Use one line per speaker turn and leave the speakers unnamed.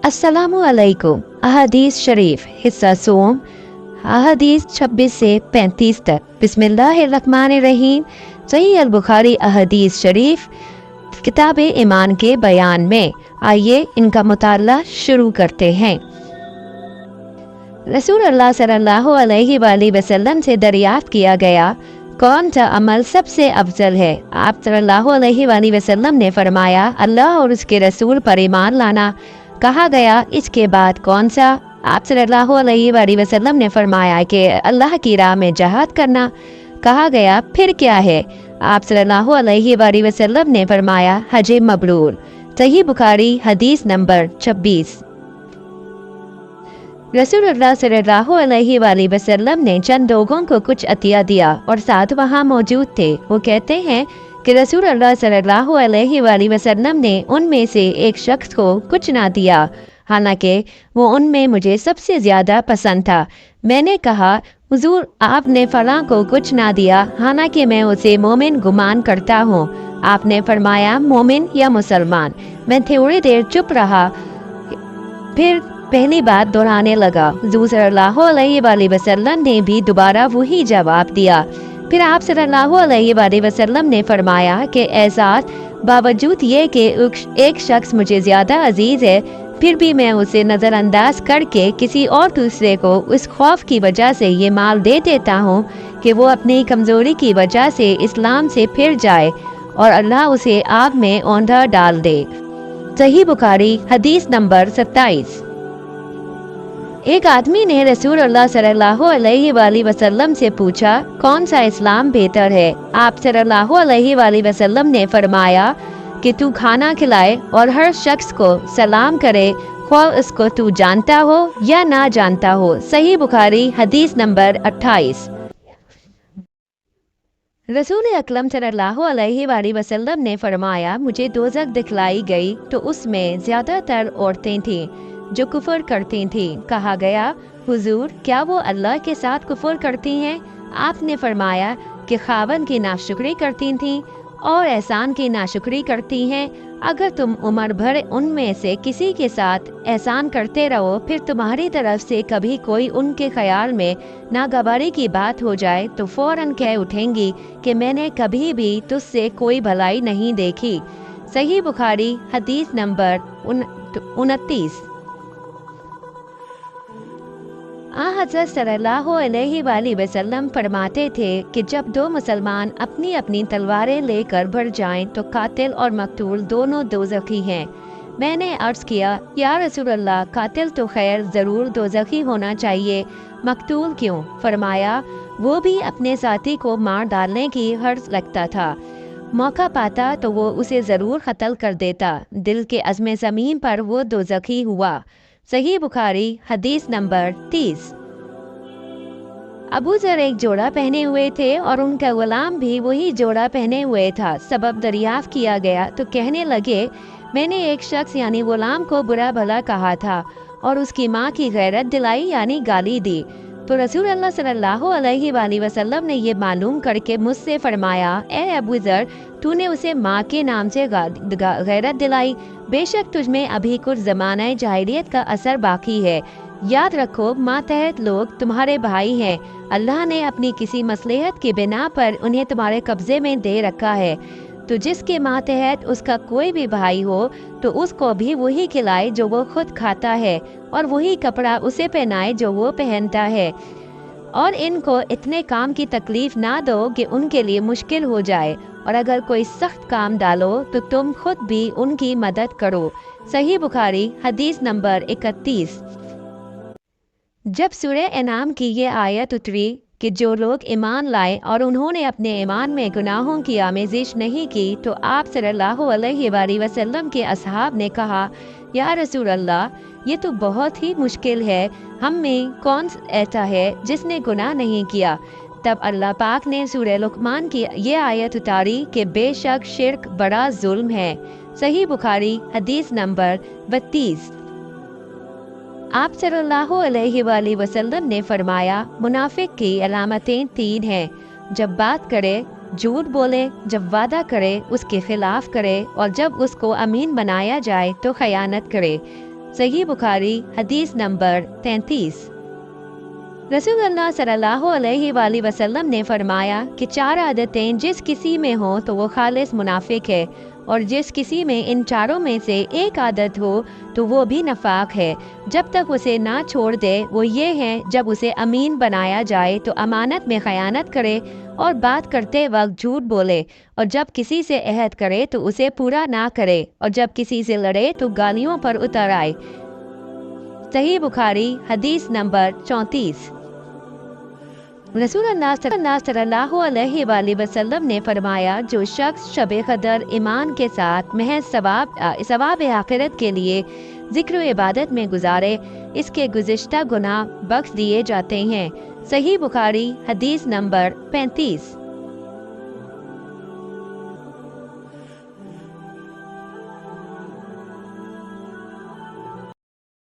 अस्सलामु अलैकुम। अहादीस शरीफ हिस्सा सोम, अहादीस 26 से 35 तक। बिस्मिल्लाहिर्रहमानिर्रहीम। सही अल बुखारी अहादीस शरीफ किताब ईमान के बयान में। आइए इनका मुताला शुरू करते हैं। रसूल अल्लाह सल्लल्लाहु अलैहि वसल्लम से दरियाफ्त किया गया, कौन सा अमल सबसे अफजल है? आप सल्लल्लाहु अलैहि वसल्लम ने फरमाया, अल्लाह और उसके रसूल पर ईमान लाना। कहा गया, इसके बाद कौन सा? आप सल्लल्लाहु अलैहि वसल्लम ने फरमाया कि अल्लाह की राह में जहाद करना। कहा गया, फिर क्या है? आप सल्लल्लाहु अलैहि वसल्लम ने फरमाया, हज मबरूर। सही बुखारी हदीस नंबर 26। रसूलुल्लाह सल्लल्लाहु अलैहि वसल्लम ने चंद लोगों को कुछ अतिया दिया और साथ वहाँ मौजूद थे। वो कहते हैं कि रसूलुल्लाह सल्लल्लाहु अलैहि वसल्लम ने उनमें से एक शख्स को कुछ ना दिया, हालांकि वो उनमें मुझे सबसे ज़्यादा पसंद था। मैंने कहा, हुजूर आपने फलां को कुछ ना दिया, हालांकि मैं उसे मोमिन गुमान करता हूँ। आपने फरमाया, मोमिन या मुसलमान? मैं थोड़ी देर चुप रहा, फिर पहली बात दोहराने लगा। हुजूर सल्लल्लाहु अलैहि वसल्लम ने भी दोबारा वही जवाब दिया। फिर आप सल्लल्लाहु अलैहि वसल्लम ने फरमाया कि एहसास बावजूद ये कि एक शख्स मुझे ज़्यादा अजीज़ है, फिर भी मैं उसे नज़रअंदाज करके किसी और दूसरे को उस खौफ की वजह से ये माल दे देता हूँ कि वो अपनी कमज़ोरी की वजह से इस्लाम से फिर जाए और अल्लाह उसे आग में औंधा डाल दे। सही बुखारी हदीस नंबर 27। एक आदमी ने रसूलुल्लाह सल्लल्लाहु अलैहि वसल्लम से पूछा, कौन सा इस्लाम बेहतर है? आप सल्लल्लाहु अलैहि वसल्लम ने फरमाया कि तू खाना खिलाए और हर शख्स को सलाम करे, ख्वाह उसको तू जानता हो या ना जानता हो। सही बुखारी हदीस नंबर 28। रसूल अकरम सल्लल्लाहु अलैहि वसल्लम ने फरमाया, मुझे दोज़ख दिखलाई गई तो उसमें ज़्यादातर औरतें थीं जो कुफर करती थीं। कहा गया, हुजूर क्या वो अल्लाह के साथ कुफर करती हैं? आपने फरमाया कि खावन की नाशुक्री करती थीं और एहसान की नाशुक्री करती हैं। अगर तुम उम्र भर उनमें से किसी के साथ एहसान करते रहो, फिर तुम्हारी तरफ से कभी कोई उनके ख्याल में नागवारी की बात हो जाए तो फौरन कह उठेंगी कि मैंने कभी भी तुझसे कोई भलाई नहीं देखी। सही बुखारी हदीस नंबर 29। हज़रत सल्लल्लाहु अलैहि वसल्लम फरमाते थे कि जब दो मुसलमान अपनी अपनी तलवारें लेकर भर जाएं तो कातिल और मकतूल दोनों दोज़खी हैं। मैंने अर्ज़ किया, या रसूलल्लाह, कातिल तो खैर ज़रूर दोज़खी होना चाहिए, मकतूल क्यों? फरमाया, वो भी अपने साथी को मार डालने की हर्ज़ रखता था, मौका पाता तो वो उसे ज़रूर कत्ल कर देता। दिल के अज़्म ज़मीन पर वो दोज़खी हुआ। सही बुखारी हदीस नंबर 30। अबू ज़र एक जोड़ा पहने हुए थे और उनका गुलाम भी वही जोड़ा पहने हुए था। सबब दरियाफ्त किया गया तो कहने लगे, मैंने एक शख्स यानी गुलाम को बुरा भला कहा था और उसकी माँ की गैरत दिलाई यानी गाली दी। तो रसूल अल्लाह सल्लल्लाहु अलैहि वसल्लम ने ये मालूम करके मुझसे फरमाया, ए अबू ज़र, तूने उसे माँ के नाम से गैरत दिलाई। बेशक तुझमें अभी कुछ ज़माना जाहिलियत का असर बाकी है। याद रखो, मातहत लोग तुम्हारे भाई हैं। अल्लाह ने अपनी किसी मसलहत की बिना पर उन्हें तुम्हारे कब्ज़े में दे रखा है। तो जिसके मातहत उसका कोई भी भाई हो तो उसको भी वही खिलाए जो वो खुद खाता है और वही कपड़ा उसे पहनाए जो वो पहनता है। और इनको इतने काम की तकलीफ़ ना दो कि उनके लिए मुश्किल हो जाए, और अगर कोई सख्त काम डालो तो तुम खुद भी उनकी मदद करो। सही बुखारी हदीस नंबर 31। जब सूरह इनाम की ये आयत उतरी कि जो लोग ईमान लाए और उन्होंने अपने ईमान में गुनाहों की आमेज़िश नहीं की, तो आप सल्लल्लाहु अलैहि वसल्लम के असहाब ने कहा, या रसूल अल्लाह, ये तो बहुत ही मुश्किल है। हम में कौन ऐसा है जिसने गुनाह नहीं किया? तब अल्लाह पाक ने सूरह लुक़मान की ये आयत उतारी कि बेशक शिर्क बड़ा जुल्म है। सही बुखारी हदीस नंबर 32। आप सल्लल्लाहु अलैहि वसल्लम ने फरमाया, मुनाफिक की अलामतें 3 हैं, जब बात करे झूठ बोले, जब वादा करे उसके खिलाफ करे, और जब उसको अमीन बनाया जाए तो खयानत करे। صحیح بخاری حدیث نمبر 33۔ رسول اللہ صلی اللہ علیہ وآلہ وسلم نے فرمایا کہ 4 عادتیں جس کسی میں ہوں تو وہ خالص منافق ہے، اور جس کسی میں ان چاروں میں سے ایک عادت ہو تو وہ بھی نفاق ہے جب تک اسے نہ چھوڑ دے۔ وہ یہ ہے جب اسے امین بنایا جائے تو امانت میں خیانت کرے اور بات کرتے وقت جھوٹ بولے، اور جب کسی سے عہد کرے تو اسے پورا نہ کرے، اور جب کسی سے لڑے تو گالیوں پر اتر آئے۔ صحیح بخاری حدیث نمبر 34۔ رسول اللہ صلی اللہ علیہ وآلہ وسلم نے فرمایا جو شخص شب قدر ایمان کے ساتھ محض ثواب آخرت کے لیے ذکر و عبادت میں گزارے، اس کے گزشتہ گناہ بخش دیے جاتے ہیں۔ صحیح بخاری حدیث نمبر 35۔